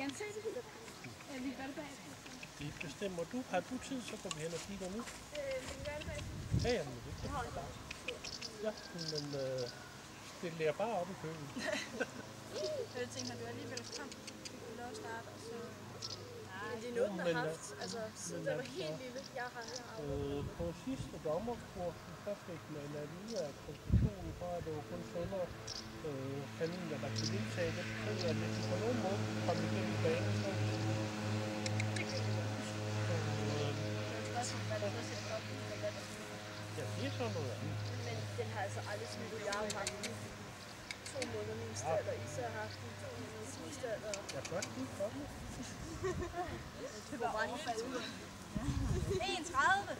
gerne se det? Vi gør det bagefter. Det bestemmer du. Har du tid, så går vi hen og kigger nu. Vi kan gøre det bagefter. Ja, jamen det kan jeg bare. Ja, men det lærer bare op i køen. Jeg tænkte, at du alligevel kom. Vi kunne lov at starte, og så... Men det er noget, den har haft, altså siden jeg var helt lille. Jeg har på sidste dommerkursen, der fik man at vide, at konklusionen for, at det var kun sundere kaniner, der kunne deltage i det. Så at hvis de på nogen måde kom igennem banen, så ja, det er sådan noget andet. Men den har altså aldrig smidt. Jeg har haft den 2 måneder min stald, og Isa har haft den 2 måneder sin stald. Jeg er godt lige kommet. Det var overfaldet ud. 31!